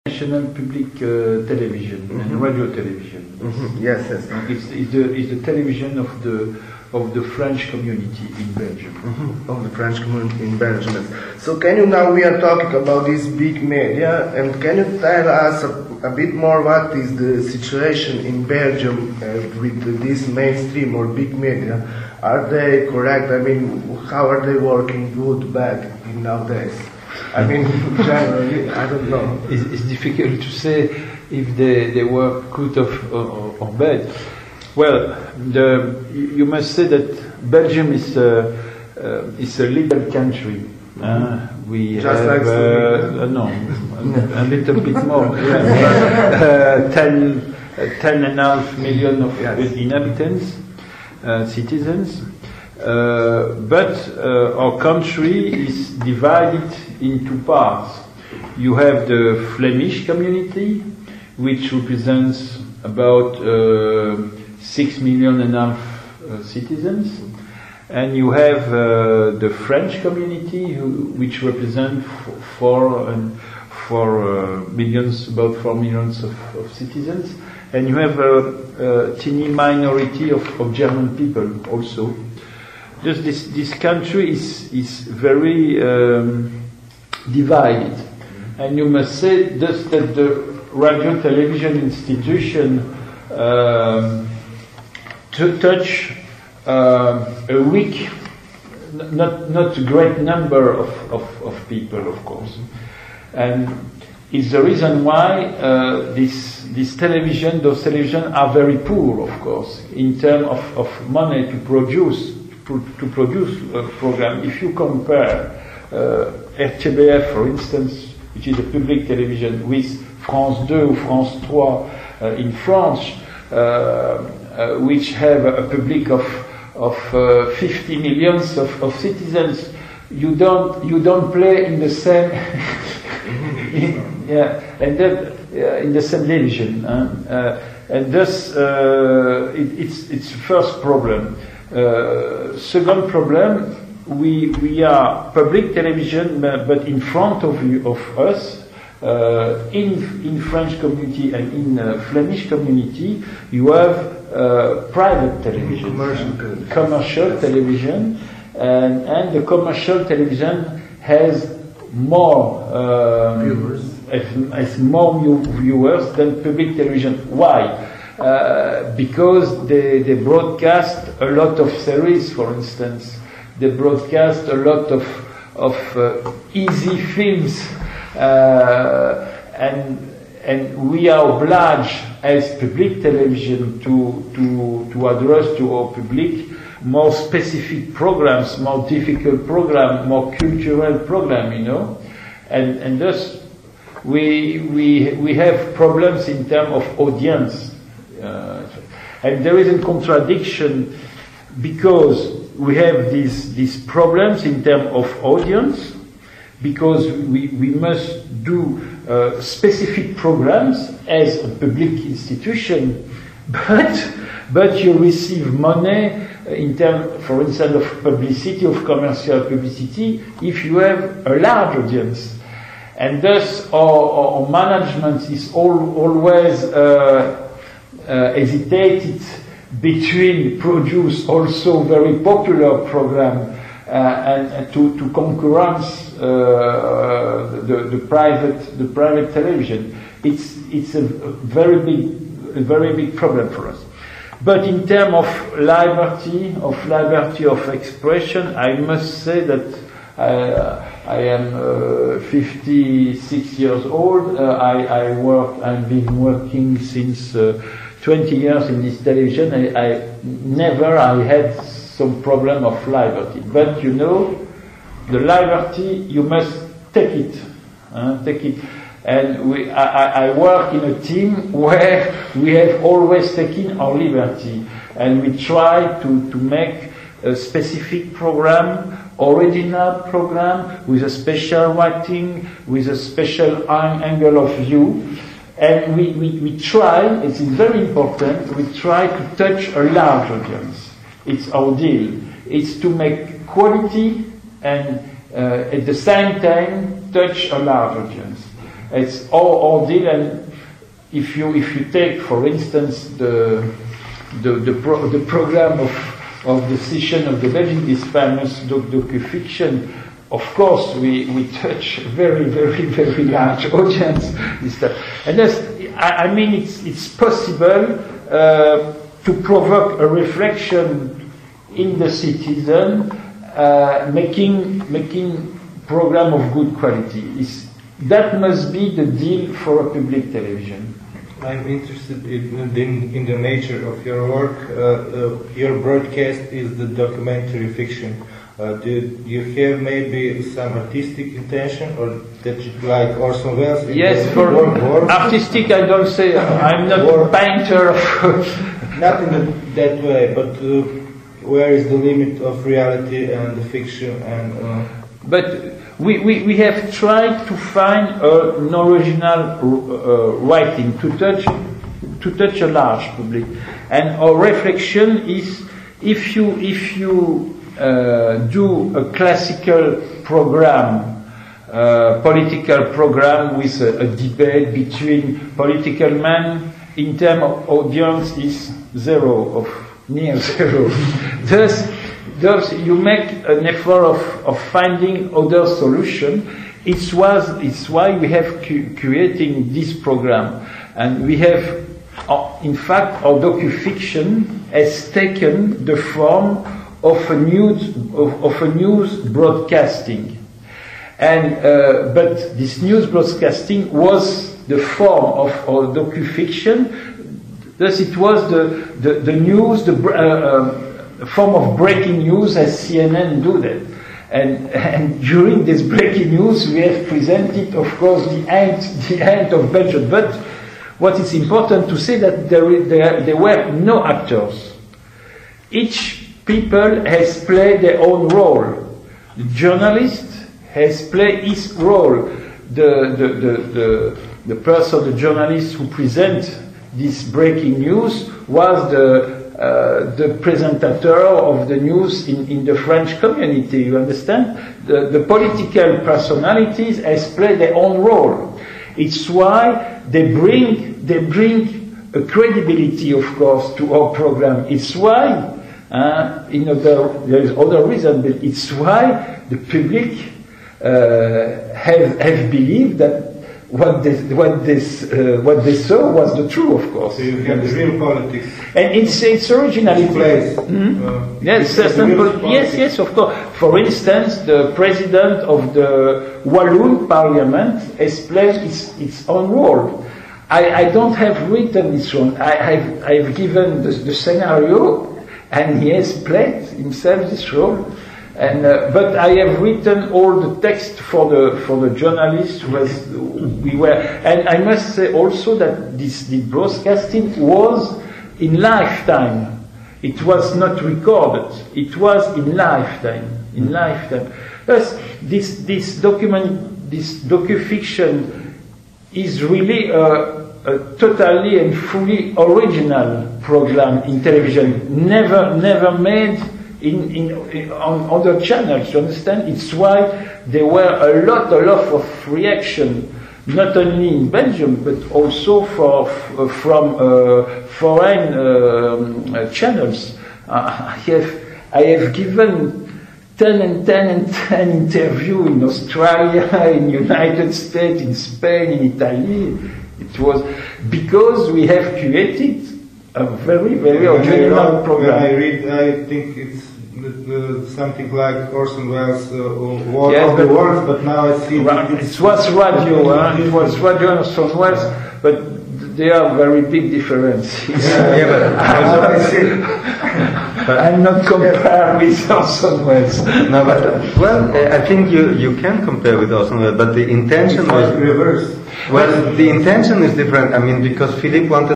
national public television and radio television. Yes, yes. It's the television of the French community in Belgium. Of the French community in Belgium. Yes. So can you, now we are talking about this big media, and can you tell us a bit more what is the situation in Belgium with this mainstream or big media? Are they correct? I mean, how are they working, good, bad in nowadays? I mean, generally, I don't know. It's difficult to say if they were good or bad. Well, you must say that Belgium is a little country. We just have like no, a little bit more. 10.5 million of inhabitants, citizens. But our country is divided in two parts. You have the Flemish community, which represents about 6.5 million citizens, and you have the French community, which represents 4 millions, about 4 millions of citizens, and you have a teeny minority of German people also. Just this country is very divided, and you must say just that the radio television institution to touch a weak, not a great number of people, of course, and it's the reason why those television are very poor, of course, in terms of money to produce a program. If you compare RTBF, for instance, which is a public television, with France 2 or France 3 in France, which have a public of 50 million of citizens, you don't play in the same in the same division, and thus it's first problem. Second problem, we are public television, but in front of us, in French community and in Flemish community, you have private television, commercial television, and the commercial television has more viewers than public television. Why? Because they broadcast a lot of series, for instance. They broadcast a lot of easy films, and we are obliged as public television to address to our public more specific programs, more difficult programs, more cultural programs, you know, and thus we have problems in terms of audience. And there is a contradiction, because we have these problems in terms of audience, because we must do specific programs as a public institution, but you receive money in terms, for instance, of publicity, of commercial publicity, if you have a large audience. And thus our management is always hesitated between produce also very popular program and to concurrence the private television. It's a very big problem for us. But in terms of liberty of expression, I must say that I am 56 years old. I've been working since 20 years in this television. I never had some problem of liberty. But you know, the liberty, you must take it. And I work in a team where we have always taken our liberty, and we try to make a specific program, original program, with a special writing, with a special angle of view. And we try, it's very important, we try to touch a large audience. It's our deal. It's to make quality and at the same time touch a large audience. It's all deal. And if you take, for instance, the program of the session of the Belgian, this famous docu-fiction, of course we touch very, very, very large audience. And I mean, it's possible to provoke a reflection in the citizen, making program of good quality. That must be the deal for a public television. I'm interested in the nature of your work. Your broadcast is the documentary fiction. Do you have maybe some artistic intention, or that you, like Orson Welles? Yes, for artistic I don't say. I'm not a painter. Not in that way, but where is the limit of reality and the fiction? And but we have tried to find an original writing to touch a large public, and our reflection is if you do a classical program, political program with a debate between political men, in terms of audience is near zero. Thus you make an effort of finding other solution. It's why we have creating this program, and we have, in fact, our docu-fiction has taken the form of a news broadcasting, and but this news broadcasting was the form of our docu-fiction. Thus, it was the news, form of breaking news as CNN do that. And during this breaking news, we have presented, of course, the end of Belgium. But what is important to say that there were no actors. Each people has played their own role. The journalist has played his role. The person, the journalist who presents this breaking news was the presenter of the news in the French community. You understand? The political personalities has played their own role. It's why they bring a credibility, of course, to our program. It's why. There is other reason, but it's why the public have believed that what they saw was the truth, of course. So you have the real politics. And it's originality. Yes, of course. For instance, the president of the Walloon Parliament has played its own role. I don't have written this one. I've given the scenario, and he has played himself this role. And but I have written all the text for the journalist and I must say also that the broadcasting was in lifetime. It was not recorded. It was in lifetime. Thus, this docu-fiction is really a totally and fully original program in television, never made on other channels. You understand? It's why there were a lot of reaction, not only in Belgium but also from foreign channels. I have given 10 interviews in Australia, in United States, in Spain, in Italy. It was because we have created a very, very original program. I think it's something like Orson Welles' War of the Worlds, but now I see it was radio. It was radio and Orson Welles, but they are very big differences. I'm not compared with Orson Welles. No, but I think you can compare with Orson Welles, but the intention was reversed. Well, the intention is different. I mean, because Philippe wanted